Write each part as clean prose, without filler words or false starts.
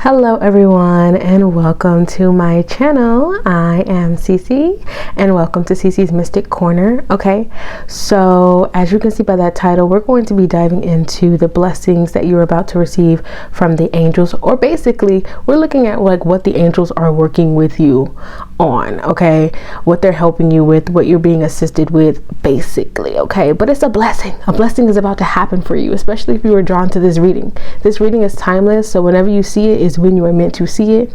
Hello everyone and welcome to my channel. I am CeeCee and welcome to CeeCee's Mystic Corner. Okay, so as you can see by that title, we're going to be diving into the blessings that you're about to receive from the angels, or basically we're looking at like what the angels are working with you on, okay, what they're helping you with, what you're being assisted with basically. Okay, but it's a blessing is about to happen for you, especially if you were drawn to this reading. This reading is timeless, so whenever you see it is when you are meant to see it.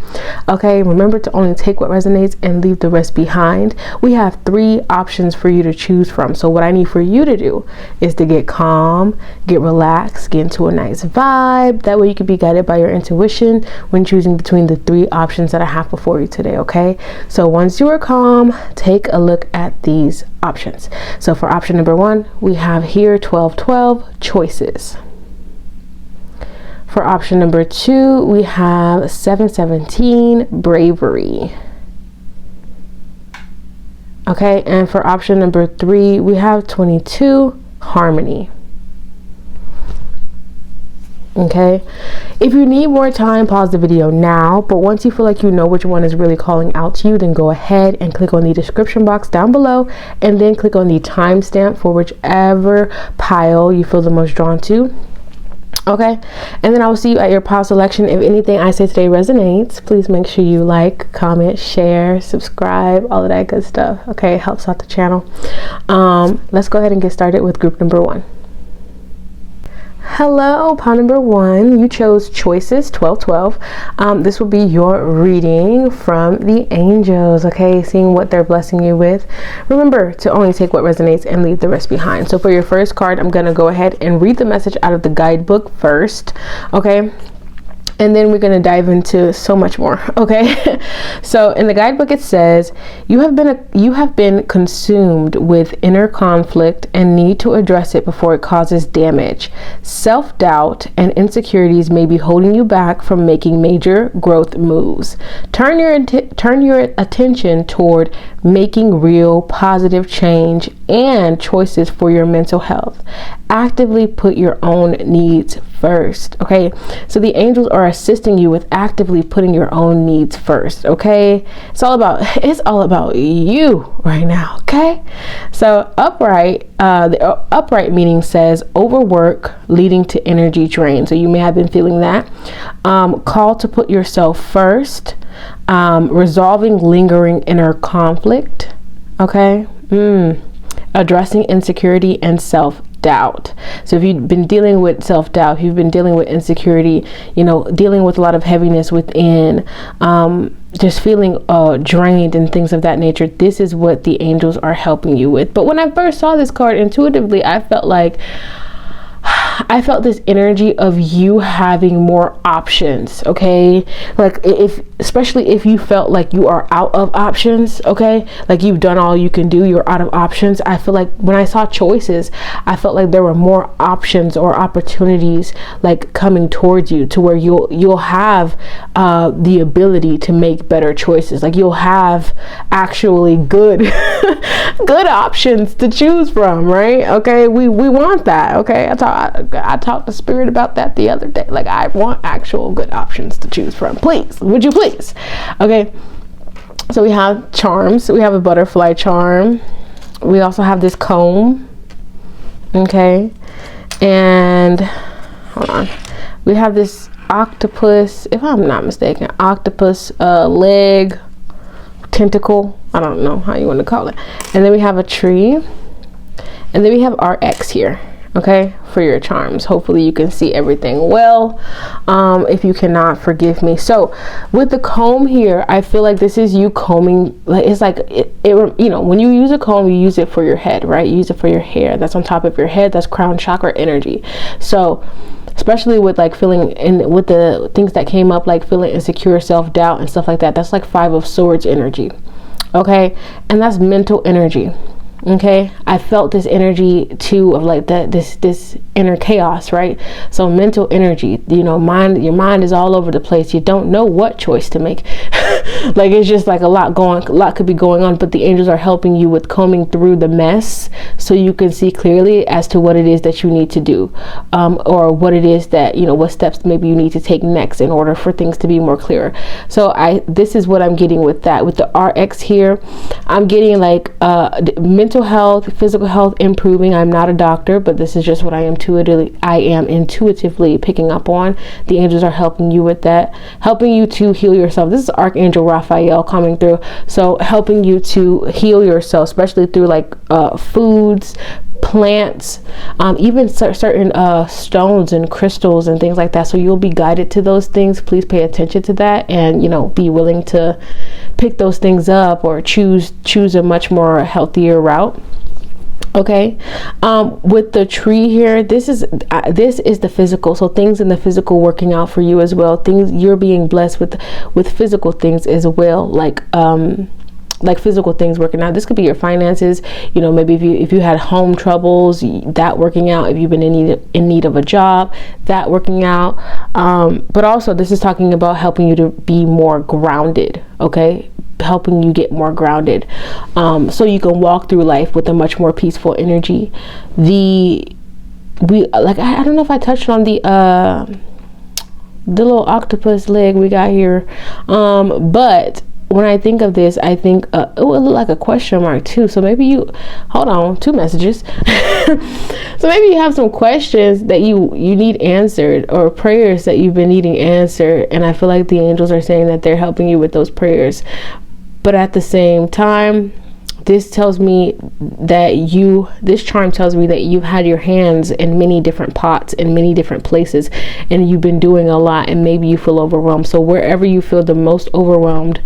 Okay, remember to only take what resonates and leave the rest behind. We have 3 options for you to choose from, so what I need for you to do is to get calm, get relaxed, get into a nice vibe. That way you can be guided by your intuition when choosing between the 3 options that I have before you today. Okay, so once you are calm, take a look at these options. So for option number 1, we have here 1212 choices. For option number 2, we have 717 bravery. Okay, and for option number 3, we have 22 harmony. Okay, if you need more time, pause the video now, but once you feel like you know which one is really calling out to you, then go ahead and click on the description box down below and then click on the timestamp for whichever pile you feel the most drawn to. Okay, and then I will see you at your pile selection. If anything I say today resonates, please make sure you like, comment, share, subscribe, all of that good stuff. Okay, it helps out the channel. Let's go ahead and get started with group number 1. Hello, pile number 1. You chose choices 1212. This will be your reading from the angels. Okay, seeing what they're blessing you with. Remember to only take what resonates and leave the rest behind. So for your first card, I'm gonna go ahead and read the message out of the guidebook first. Okay, and then we're going to dive into so much more. Okay, so in the guidebook it says you have been consumed with inner conflict and need to address it before it causes damage. Self-doubt and insecurities may be holding you back from making major growth moves. Turn your attention toward making real positive change and choices for your mental health. Actively put your own needs first. Okay, so the angels are assisting you with actively putting your own needs first. Okay, it's all about you right now. Okay, so upright, the upright meaning says overwork leading to energy drain, so you may have been feeling that. Call to put yourself first. Resolving lingering inner conflict. Okay, addressing insecurity and self-doubt. So if you've been dealing with self-doubt, if you've been dealing with insecurity, you know, dealing with a lot of heaviness within, just feeling drained and things of that nature, this is what the angels are helping you with. But when I first saw this card, intuitively I felt this energy of you having more options. Okay, like especially if you felt like you are out of options, okay, like you've done all you can do, you're out of options. I feel like when I saw choices, I felt like there were more options or opportunities like coming towards you, to where you'll have the ability to make better choices. Like you'll have actually good good options to choose from, right? Okay, we want that. Okay, I talked to Spirit about that the other day. Like, I want actual good options to choose from. Please, would you please? Okay, so we have charms. We have a butterfly charm. We also have this comb. Okay, and hold on. We have this octopus, if I'm not mistaken, octopus leg, tentacle. I don't know how you want to call it. And then we have a tree. And then we have our X here. Okay, for your charms. Hopefully you can see everything well. If you cannot, forgive me. So with the comb here, I feel like this is you combing. Like it's like it you know, when you use a comb, you use it for your head, right? You use it for your hair. That's on top of your head. That's crown chakra energy. So especially with like feeling in with the things that came up, like feeling insecure, self-doubt and stuff like that, that's like 5 of Swords energy. Okay, and that's mental energy. Okay, I felt this energy too of like that, this inner chaos, right? So mental energy, you know, your mind is all over the place. You don't know what choice to make. Like, it's just like a lot could be going on, but the angels are helping you with combing through the mess so you can see clearly as to what it is that you need to do, or what it is that, you know, what steps maybe you need to take next in order for things to be more clear. So this is what I'm getting with that. With the RX here, I'm getting like mental health, physical health improving. I'm not a doctor, but this is just what I am intuitively picking up on. The angels are helping you with that, helping you to heal yourself. This is Archangel Raphael coming through, so helping you to heal yourself, especially through like foods, plants, even certain stones and crystals and things like that. So you'll be guided to those things. Please pay attention to that, and, you know, be willing to pick those things up or choose a much more healthier route. Okay, with the tree here, this is the physical. So things in the physical working out for you as well. Things you're being blessed with physical things as well, like physical things working out. This could be your finances, you know, maybe if you had home troubles, that working out. If you've been in need of a job, that working out. But also this is talking about helping you to be more grounded. Okay, helping you get more grounded, so you can walk through life with a much more peaceful energy. I don't know if I touched on the little octopus leg we got here, but when I think of this, I think it would look like a question mark too. So maybe hold on, 2 messages. So maybe you have some questions that you need answered, or prayers that you've been needing answered, and I feel like the angels are saying that they're helping you with those prayers. But at the same time, this tells me that this charm tells me that you've had your hands in many different pots in many different places, and you've been doing a lot, and maybe you feel overwhelmed. So wherever you feel the most overwhelmed,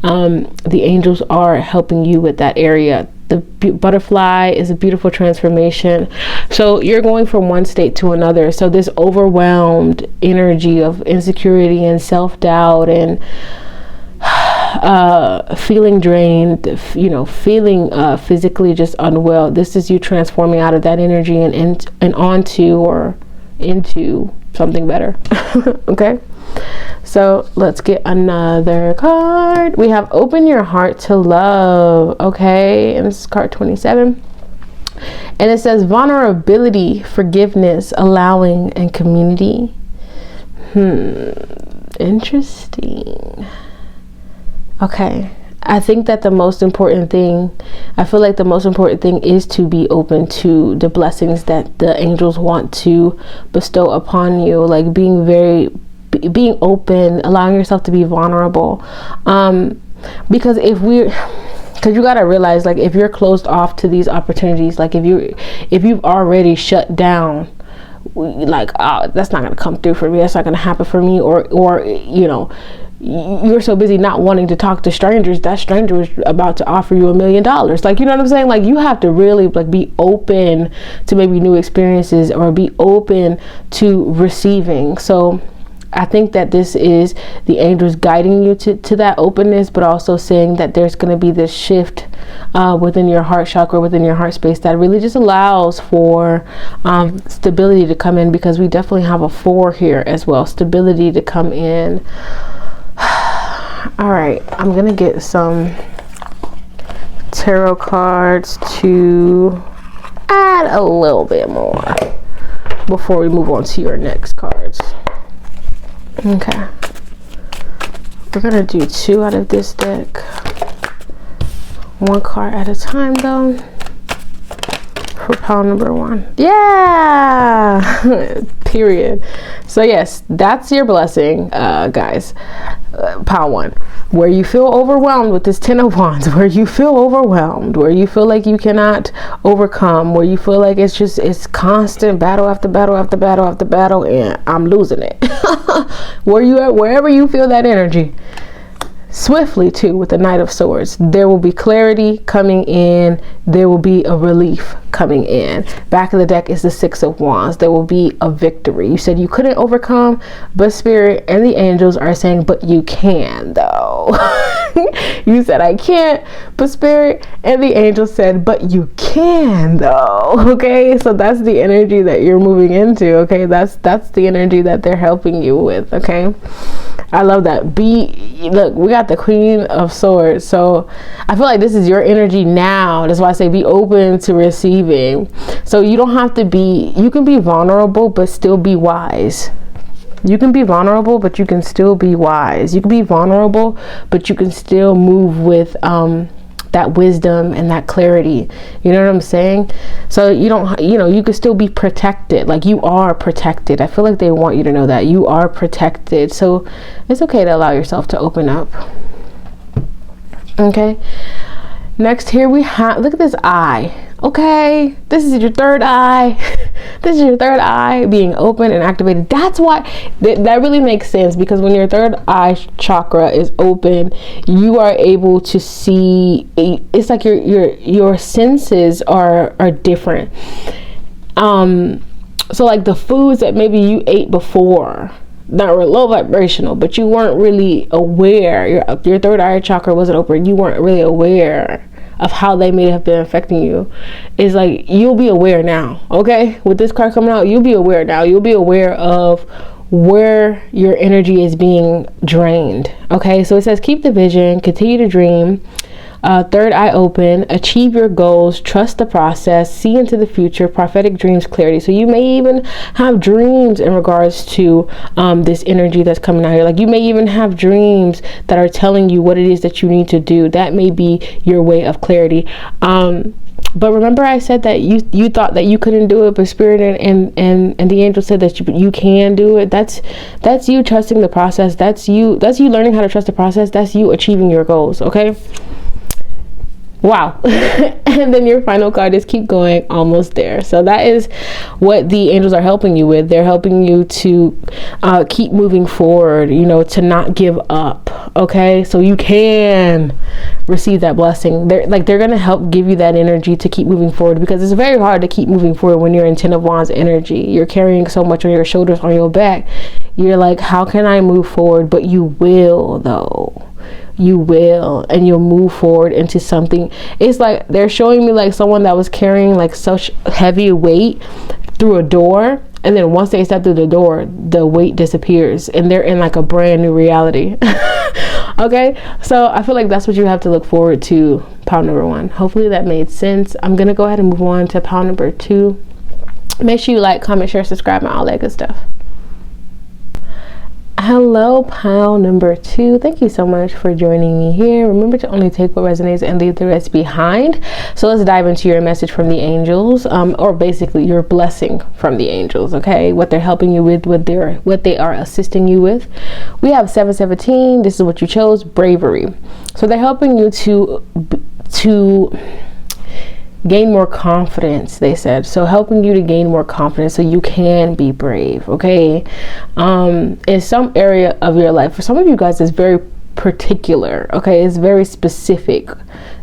the angels are helping you with that area. The butterfly is a beautiful transformation. So you're going from one state to another. So this overwhelmed energy of insecurity and self-doubt and feeling drained, you know, feeling physically just unwell, this is you transforming out of that energy and onto or into something better. Okay, so let's get another card. We have Open Your Heart to Love. Okay, and this is card 27, and it says vulnerability, forgiveness, allowing, and community. Interesting. Okay, I think that I feel like the most important thing is to be open to the blessings that the angels want to bestow upon you, like being open, allowing yourself to be vulnerable. Because you gotta realize, like, if you're closed off to these opportunities, like if you've already shut down, like, oh, that's not gonna come through for me, that's not gonna happen for me, or you know, you're so busy not wanting to talk to strangers, that stranger is about to offer you $1 million. Like, you know what I'm saying? Like, you have to really like be open to maybe new experiences, or be open to receiving. So I think that this is the angels guiding you to that openness, but also saying that there's going to be this shift within your heart chakra, within your heart space, that really just allows for stability to come in, because we definitely have a 4 here as well. Stability to come in. All right, I'm gonna get some tarot cards to add a little bit more before we move on to your next cards. Okay, we're gonna do 2 out of this deck, 1 card at a time though, for pile number 1. Yeah. Period. So yes, that's your blessing, guys. Pile 1, where you feel overwhelmed with this 10 of Wands, where you feel overwhelmed, where you feel like you cannot overcome, where you feel like it's constant battle after battle after battle after battle, and I'm losing it. Where you at, wherever you feel that energy, swiftly too, with the Knight of Swords, there will be clarity coming in, there will be a relief coming in. Back of the deck is the 6 of Wands. There will be a victory. You said you couldn't overcome, but Spirit and the angels are saying, but you can though. You said I can't, but Spirit and the angel said, but you can though. Okay, so that's the energy that you're moving into. Okay, that's the energy that they're helping you with. Okay, I love that. Look, we got the Queen of Swords, so I feel like this is your energy now. That's why I say be open to receiving. So you don't have to be, you can be vulnerable but still be wise. You can be vulnerable, but you can still be wise. You can be vulnerable, but you can still move with that wisdom and that clarity. You know what I'm saying? So you don't, you can still be protected. Like, you are protected. I feel like they want you to know that you are protected. So it's okay to allow yourself to open up. Okay. Next, here we have, look at this eye. Okay, this is your third eye. This is your third eye being open and activated. That's why that really makes sense, because when your third eye chakra is open, you are able to see. It's like your senses are different. So like the foods that maybe you ate before that were low vibrational, but you weren't really aware. Your third eye chakra wasn't open. You weren't really aware of how they may have been affecting you. Is like, you'll be aware now. Okay, with this card coming out, you'll be aware now. You'll be aware of where your energy is being drained. Okay, so it says keep the vision, continue to dream, third eye open, achieve your goals, trust the process, see into the future, prophetic dreams, clarity. So you may even have dreams in regards to this energy that's coming out here. Like, you may even have dreams that are telling you what it is that you need to do. That may be your way of clarity. But remember, I said that you thought that you couldn't do it, but Spirit and the angel said that you can do it. That's you trusting the process. That's you learning how to trust the process. That's you achieving your goals. Okay. Wow. And then your final card is keep going, almost there. So that is what the angels are helping you with. They're helping you to keep moving forward, to not give up. Okay, so you can receive that blessing. They're going to help give you that energy to keep moving forward, because it's very hard to keep moving forward when you're in Ten of Wands energy. You're carrying so much on your shoulders, on your back. You're like, how can I move forward? But you will, though. You will, and you'll move forward into something. It's like they're showing me like someone that was carrying like such heavy weight through a door, and then once they step through the door, the weight disappears and they're in like a brand new reality. Okay, so I feel like that's what you have to look forward to, pile number 1. Hopefully that made sense. I'm gonna go ahead and move on to pile number 2. Make sure you like, comment, share, subscribe, and all that good stuff. Hello, pile number 2. Thank you so much for joining me here. Remember to only take what resonates and leave the rest behind. So let's dive into your message from the angels, or basically your blessing from the angels. Okay, what they're helping you with, what they are assisting you with. We have 717. This is what you chose: bravery. So they're helping you to gain more confidence, they said. So helping you to gain more confidence so you can be brave. Okay, in some area of your life, for some of you guys, it's very particular. Okay, it's very specific.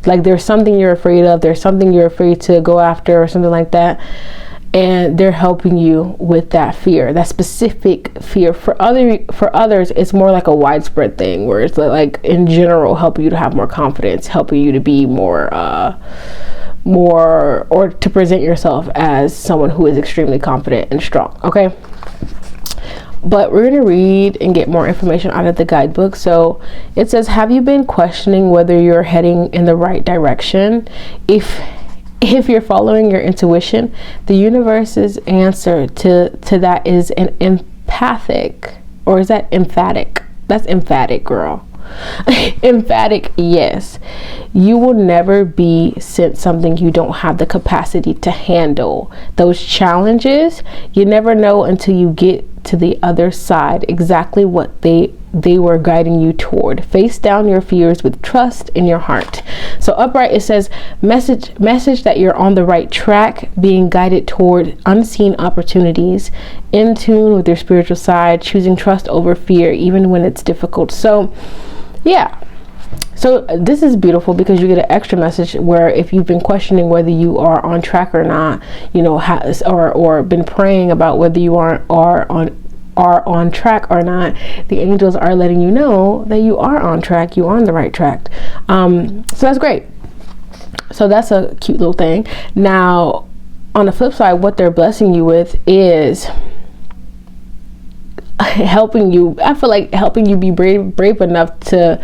Like, there's something you're afraid of, there's something you're afraid to go after, or something like that, and they're helping you with that fear, that specific fear. For others, it's more like a widespread thing, where it's like in general helping you to have more confidence, helping you to be more or to present yourself as someone who is extremely confident and strong. Okay, but we're going to read and get more information out of the guidebook. So it says, have you been questioning whether you're heading in the right direction? If you're following your intuition, the universe's answer to that is an empathic, or is that emphatic? That's emphatic, girl. Emphatic yes. You will never be sent something you don't have the capacity to handle. Those challenges, you never know until you get to the other side exactly what they were guiding you toward. Face down your fears with trust in your heart. So upright, it says message that you're on the right track, being guided toward unseen opportunities, in tune with your spiritual side, choosing trust over fear even when it's difficult. So yeah, so this is beautiful, because you get an extra message where if you've been questioning whether you are on track or not, or been praying about whether you are are on track or not, the angels are letting you know that you are on track, you're on the right track. So that's great. So that's a cute little thing. Now, on the flip side, what they're blessing you with is helping you. I feel like helping you be brave enough to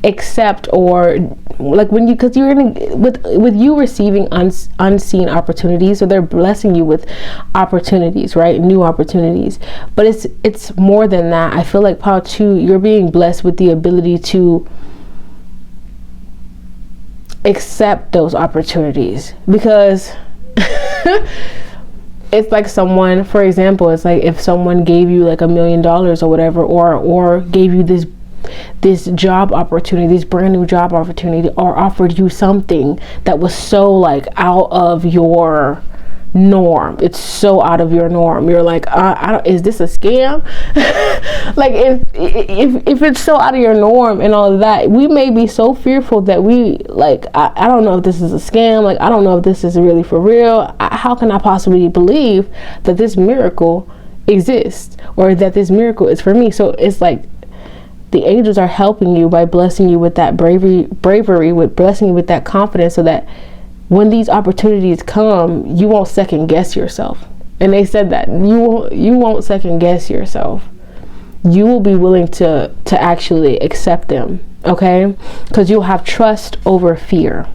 accept, or like when you, because you're gonna, with you receiving unseen opportunities, so they're blessing you with opportunities, right? New opportunities. But it's more than that. I feel like part two, you're being blessed with the ability to accept those opportunities, because it's like someone, for example, it's like if someone gave you like $1 million or whatever, or gave you this job opportunity, this brand new job opportunity, or offered you something that was so like out of your norm. It's so out of your norm. You're like, is this a scam? Like if it's so out of your norm and all of that, we may be so fearful that we like, I don't know if this is a scam. Like, I don't know if this is really for real. How can I possibly believe that this miracle exists, or that this miracle is for me? So it's like the angels are helping you by blessing you with that bravery, with blessing you with that confidence, so that when these opportunities come, you won't second guess yourself. And they said that you won't second guess yourself. You will be willing to actually accept them, okay? Because you'll have trust over fear.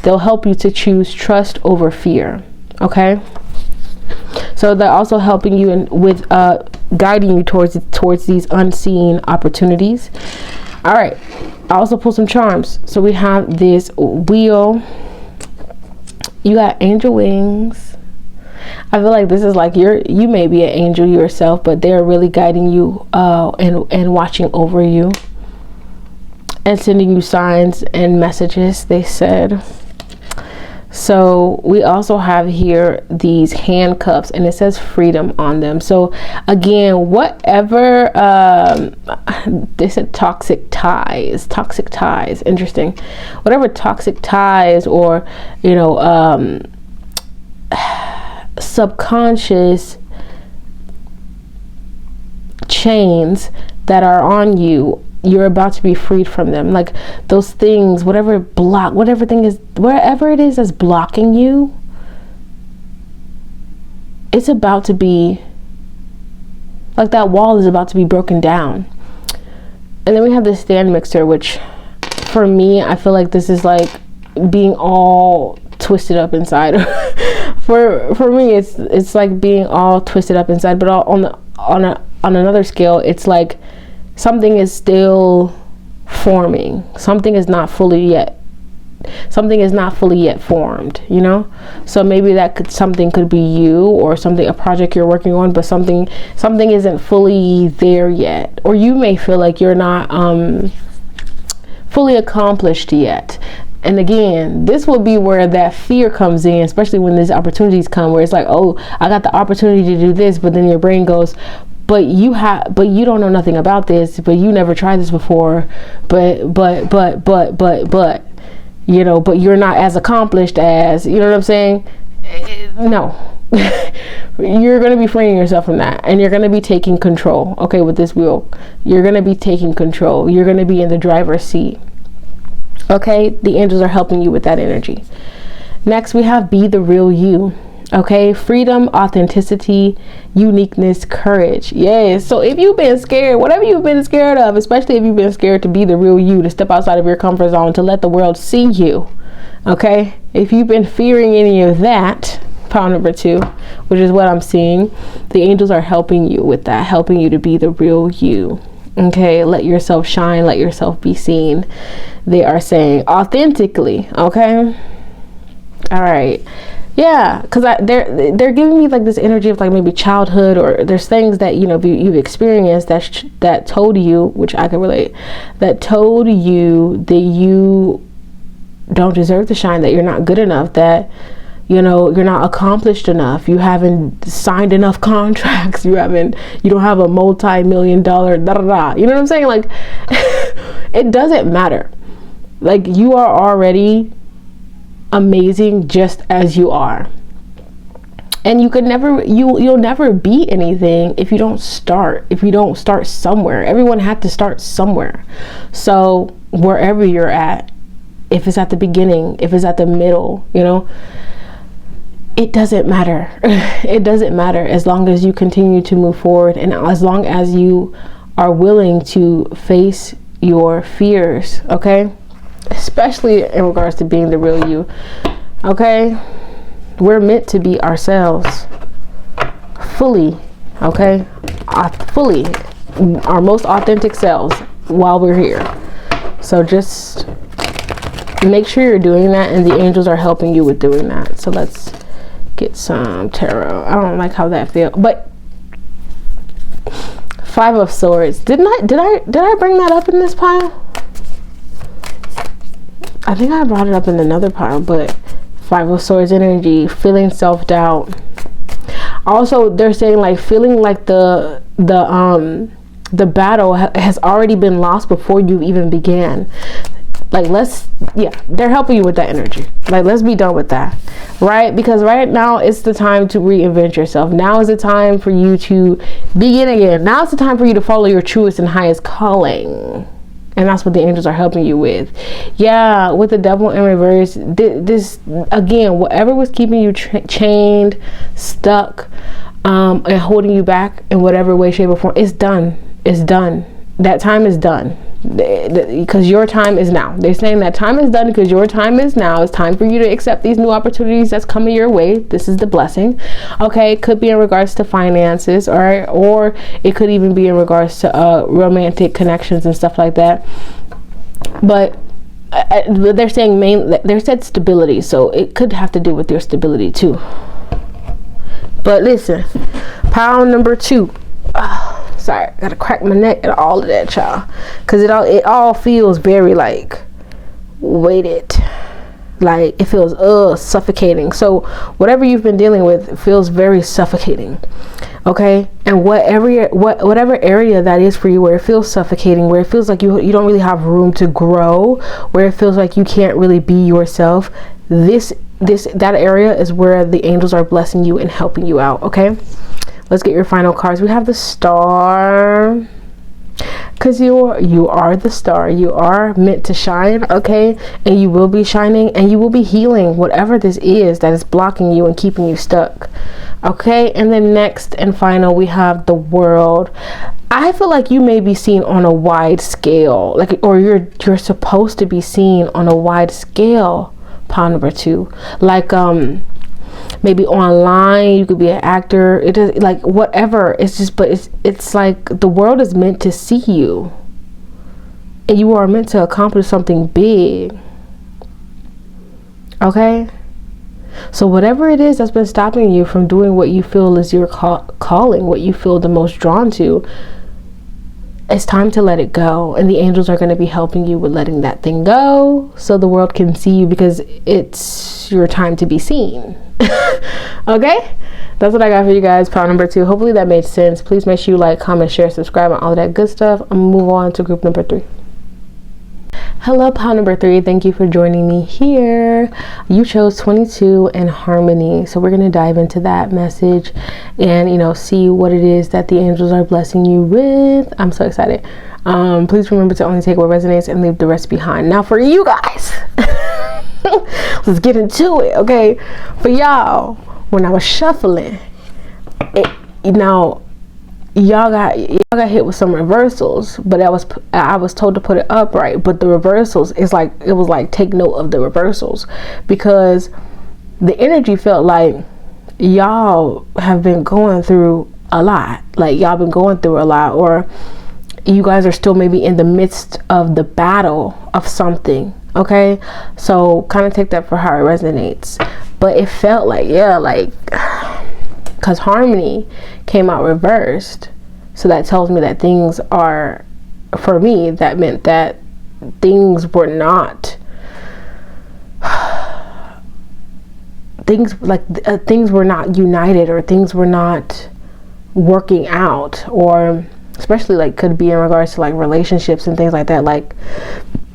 They'll help you to choose trust over fear, okay? So they're also helping you with guiding you towards these unseen opportunities. All right, I also pulled some charms. So we have this wheel. You got angel wings. I feel like this is like you may be an angel yourself, but they're really guiding you and watching over you and sending you signs and messages, they said. So we also have here these handcuffs, and it says freedom on them. So again, whatever they said, toxic ties, interesting. Whatever toxic ties, or subconscious chains that are on you, you're about to be freed from them. Like those things, whatever it is that's blocking you, it's about to be, like that wall is about to be broken down. And then we have the stand mixer, which for me, I feel like this is like being all twisted up inside. for me, it's like being all twisted up inside, but on another scale, it's like something is still forming. Something is not fully yet formed, So maybe something could be you, or a project you're working on, but something isn't fully there yet. Or you may feel like you're not fully accomplished yet. And again, this will be where that fear comes in, especially when these opportunities come, where it's like, oh, I got the opportunity to do this, but then your brain goes, but you don't know nothing about this, but you never tried this before, but you're not as accomplished as, you know what I'm saying? No. You're going to be freeing yourself from that, and you're going to be taking control. Okay, with this wheel, you're going to be taking control. You're going to be in the driver's seat. Okay, the angels are helping you with that energy. Next, we have be the real you. Okay, freedom, authenticity, uniqueness, courage. Yes. So if you've been scared, whatever you've been scared of, especially if you've been scared to be the real you, to step outside of your comfort zone, to let the world see you. Okay, if you've been fearing any of that, pile number 2, which is what I'm seeing, the angels are helping you with that, helping you to be the real you. Okay, let yourself shine, let yourself be seen. They are saying authentically. Okay, all right. Yeah, because they're giving me like this energy of like maybe childhood, or there's things that you've experienced that told you, which I can relate, that told you that you don't deserve to shine, that you're not good enough, that you're not accomplished enough, you haven't signed enough contracts, you don't have a multi-million-dollar you know what I'm saying? Like it doesn't matter. Like you are already amazing just as you are. And you'll never be anything if you don't start somewhere. Everyone had to start somewhere. So wherever you're at, if it's at the beginning, if it's at the middle, it doesn't matter. It doesn't matter, as long as you continue to move forward, and as long as you are willing to face your fears, okay? Especially in regards to being the real you, okay? We're meant to be ourselves fully, okay? Fully, our most authentic selves while we're here. So just make sure you're doing that, and the angels are helping you with doing that. So let's get some tarot. I don't like how that feels, but Five of Swords. Did I bring that up in this pile? I think I brought it up in another pile, but Five of Swords energy, feeling self-doubt. Also, they're saying like feeling like the battle has already been lost before you even began. Like, they're helping you with that energy. Like, let's be done with that, right? Because right now it's the time to reinvent yourself. Now is the time for you to begin again. Now is the time for you to follow your truest and highest calling. And that's what the angels are helping you with. Yeah, with the Devil in reverse, this again, whatever was keeping you chained, stuck, and holding you back in whatever way, shape, or form, it's done. It's done. That time is done. Because your time is now. They're saying that time is done because your time is now. It's time for you to accept these new opportunities that's coming your way. This is the blessing. Okay, it could be in regards to finances, or it could even be in regards to romantic connections and stuff like that. But they're saying they said stability, so it could have to do with your stability too. But listen, pile number 2. Sorry, I gotta crack my neck and all of that, y'all, because it all feels very like weighted, like it feels suffocating. So whatever you've been dealing with feels very suffocating, okay? And whatever area that is for you, where it feels suffocating, where it feels like you don't really have room to grow, where it feels like you can't really be yourself, that area is where the angels are blessing you and helping you out, okay? Let's get your final cards. We have the Star, because you are the star. You are meant to shine, okay? And you will be shining, and you will be healing whatever this is that is blocking you and keeping you stuck, okay? And then next and final, we have the World. I feel like you may be seen on a wide scale, or you're supposed to be seen on a wide scale. Pile number 2, like maybe online, you could be an actor. It is like whatever. It's just, but it's like the world is meant to see you, and you are meant to accomplish something big. Okay, so whatever it is that's been stopping you from doing what you feel is your calling, what you feel the most drawn to, it's time to let it go. And the angels are going to be helping you with letting that thing go, so the world can see you, because it's your time to be seen. Okay, that's what I got for you guys. Pile number 2. Hopefully that made sense. Please make sure you like, comment, share, subscribe, and all of that good stuff. I'm gonna move on to group number 3. Hello, pile number 3. Thank you for joining me here. You chose 22 and harmony, so we're going to dive into that message and see what it is that the angels are blessing you with. I'm so excited. Please remember to only take what resonates and leave the rest behind. Now for you guys, let's get into it. Okay, for y'all, when I was shuffling y'all got hit with some reversals, but I was told to put it upright. But the reversals it was like take note of the reversals, because the energy felt like y'all have been going through a lot. Like y'all been going through a lot, or you guys are still maybe in the midst of the battle of something. Okay, so kind of take that for how it resonates. But it felt like, because harmony came out reversed, so that tells me that things are, for me, that meant that things were not things were not united, or things were not working out, or especially like could be in regards to like relationships and things like that. Like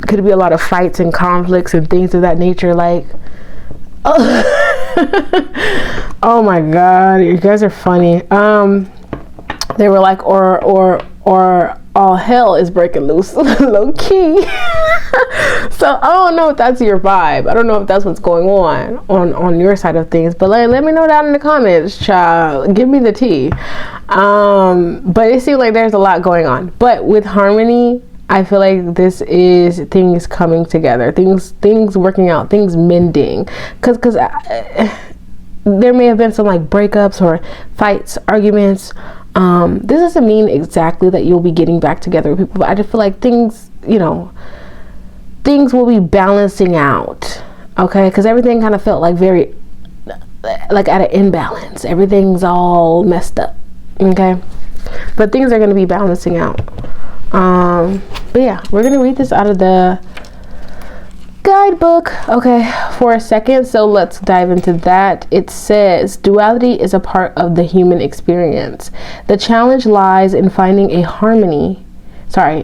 could be a lot of fights and conflicts and things of that nature. Like Oh my god, you guys are funny. They were like, or all hell is breaking loose. Low key. So I don't know if that's your vibe. I don't know if that's what's going on your side of things, but let me know down in the comments, child. Give me the tea. But it seems like there's a lot going on. But with harmony, I feel like this is things coming together, things working out, things mending, because there may have been some like breakups or fights, arguments. This doesn't mean exactly that you'll be getting back together with people, but I just feel like things will be balancing out, okay? Because everything kind of felt like very like at an imbalance. Everything's all messed up, okay? But things are going to be balancing out. But yeah, we're going to read this out of the guidebook, okay, for a second. So let's dive into that. It says duality is a part of the human experience. The challenge lies in finding a harmony. I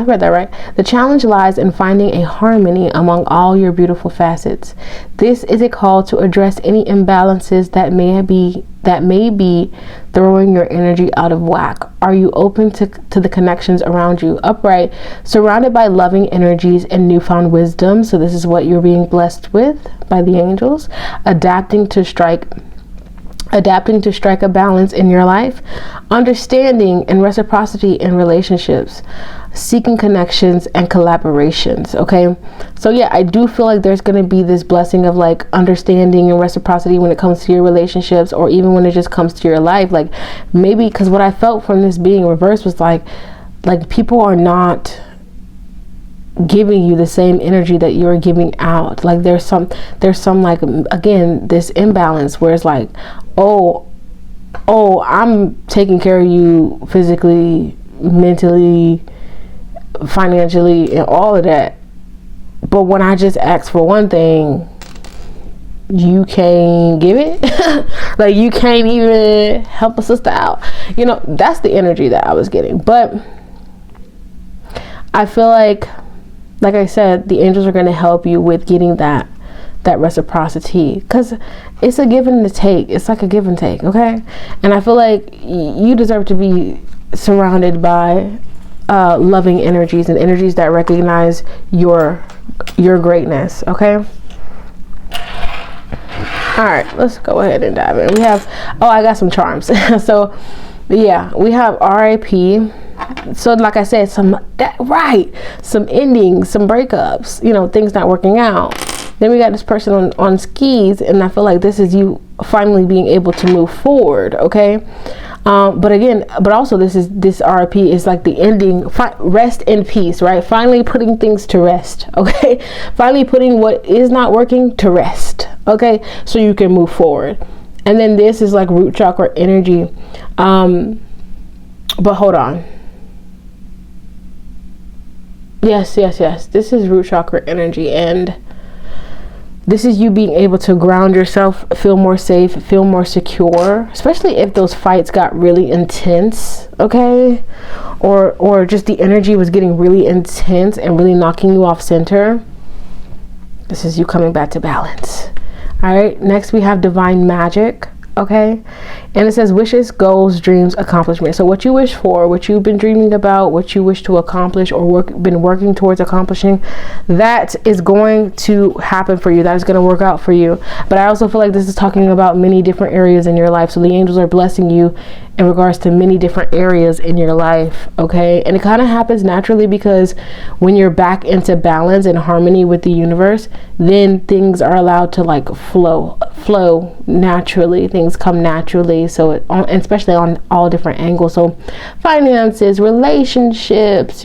read that right. The challenge lies in finding a harmony among all your beautiful facets. This is a call to address any imbalances that may be throwing your energy out of whack. Are you open to the connections around you? Upright, surrounded by loving energies and newfound wisdom. So this is what you're being blessed with by the angels. Adapting to strike a balance in your life, understanding and reciprocity in relationships, seeking connections and collaborations. Okay, so yeah, I do feel like there's going to be this blessing of like understanding and reciprocity when it comes to your relationships, or even when it just comes to your life. Like maybe because what I felt from this being reversed was like people are not giving you the same energy that you're giving out. Like there's some like, again, this imbalance where it's like, oh, I'm taking care of you physically, mentally, financially, and all of that, but when I just ask for one thing, you can't give it. Like you can't even help a sister out. That's the energy that I was getting. But I feel like I said, the angels are going to help you with getting that reciprocity, because it's a give and a take. It's like a give and take, okay? And I feel like you deserve to be surrounded by loving energies and energies that recognize your greatness, okay? All right, let's go ahead and dive in. We have, I got some charms. So yeah, we have RIP. So like I said, some endings, some breakups, things not working out. Then we got this person on skis, and I feel like this is you finally being able to move forward, okay? But also this RIP is like the ending, rest in peace, right? Finally putting things to rest, okay? Finally putting what is not working to rest, okay? So you can move forward. And then this is like root chakra energy. But hold on. Yes. This is root chakra energy, and this is you being able to ground yourself, feel more safe, feel more secure, especially if those fights got really intense, okay? Or just the energy was getting really intense and really knocking you off center. This is you coming back to balance. All right, next we have divine magic. Okay, and it says wishes, goals, dreams, accomplishment. So what you wish for, what you've been dreaming about, what you wish to accomplish or been working towards accomplishing, that is going to happen for you. That is going to work out for you. But I also feel like this is talking about many different areas in your life. So the angels are blessing you in regards to many different areas in your life. Okay, and it kind of happens naturally because when you're back into balance and harmony with the universe, then things are allowed to like flow naturally. Things come naturally, so especially on all different angles. So finances, relationships,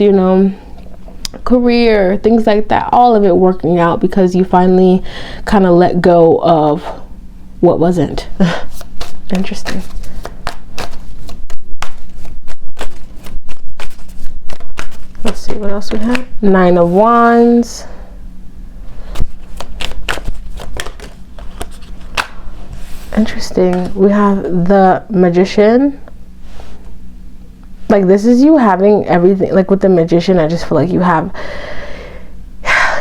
career, things like that, all of it working out because you finally kind of let go of what wasn't. Interesting. Let's see what else we have. 9 of Wands. Interesting. We have the Magician. Like this is you having everything. Like with the Magician, I just feel like you have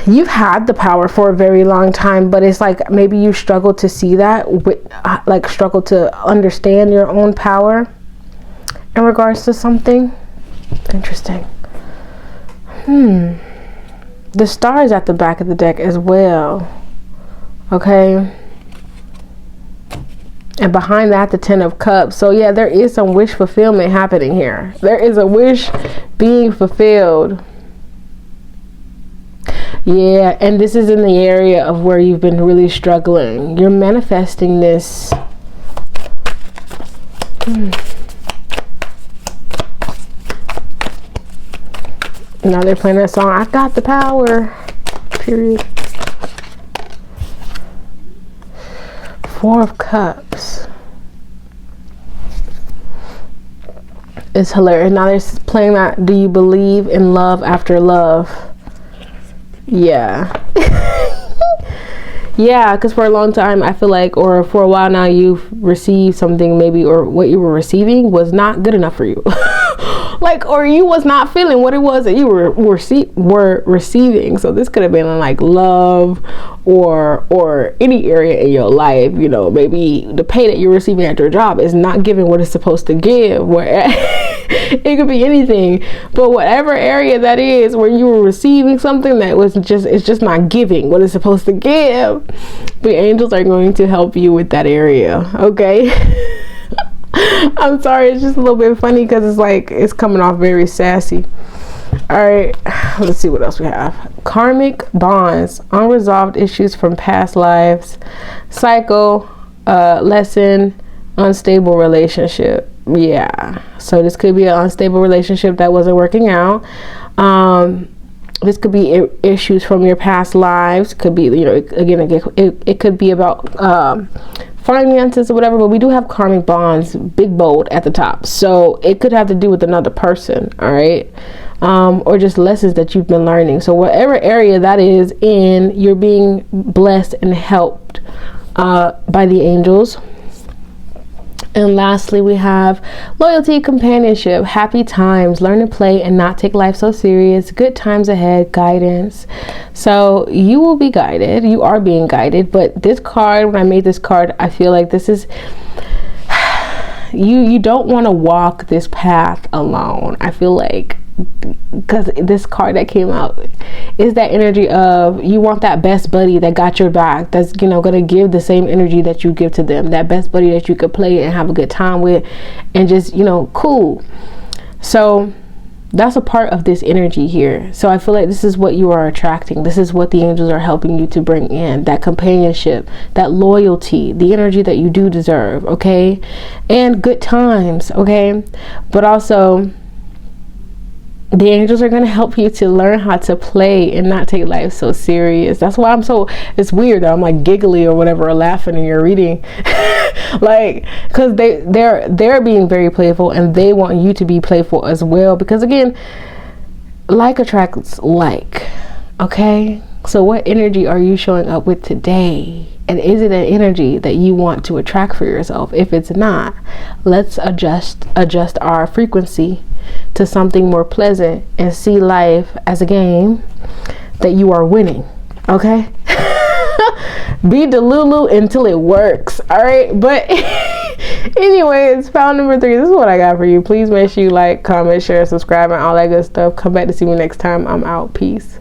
you've had the power for a very long time, but it's like maybe you struggle to see that, like struggle to understand your own power in regards to something. Interesting. The star is at the back of the deck as well. Okay. And behind that, the 10 of Cups. So yeah, there is some wish fulfillment happening here. There is a wish being fulfilled. Yeah, and this is in the area of where you've been really struggling. You're manifesting this. Now they're playing that song, I got the power. Period. 4 of Cups. It's hilarious. Now they're playing that, do you believe in love after love? Yeah. Yeah, because for a long time I feel like, or for a while now, you've received something maybe, or what you were receiving was not good enough for you. Like, or you was not feeling what it was that you were receiving. So this could have been like love or any area in your life. You know, maybe the pay that you're receiving at your job is not giving what it's supposed to give. Where it could be anything, but whatever area that is where you were receiving something that was it's just not giving what it's supposed to give, the angels are going to help you with that area. Okay. I'm sorry, it's just a little bit funny because it's like it's coming off very sassy. All right, let's see what else we have. Karmic bonds, unresolved issues from past lives, cycle, lesson, unstable relationship. Yeah, so this could be an unstable relationship that wasn't working out. This could be issues from your past lives. Could be, you know, again, it could be about finances or whatever, but we do have karmic bonds, big bold at the top. So it could have to do with another person, all right? Or just lessons that you've been learning. So whatever area that is in, you're being blessed and helped by the angels. And lastly, we have loyalty, companionship, happy times, learn to play and not take life so serious, good times ahead, guidance. So you will be guided. You are being guided. But this card, when I made this card, I feel like this is, you don't want to walk this path alone. I feel like, because this card that came out is that energy of you want that best buddy that got your back, that's, you know, going to give the same energy that you give to them, that best buddy that you could play and have a good time with and just, you know, cool. So that's a part of this energy here. So I feel like this is what you are attracting. This is what the angels are helping you to bring in, that companionship, that loyalty, the energy that you do deserve, okay? And good times, okay? But also, the angels are going to help you to learn how to play and not take life so serious. That's why it's weird that I'm like giggly or whatever, or laughing in your reading. Like, because they're being very playful and they want you to be playful as well. Because again, like attracts like, okay? So what energy are you showing up with today? And is it an energy that you want to attract for yourself? If it's not, let's adjust our frequency to something more pleasant and see life as a game that you are winning. Okay? Be Delulu until it works. All right? But anyway, it's found number 3. This is what I got for you. Please make sure you like, comment, share, subscribe, and all that good stuff. Come back to see me next time. I'm out. Peace.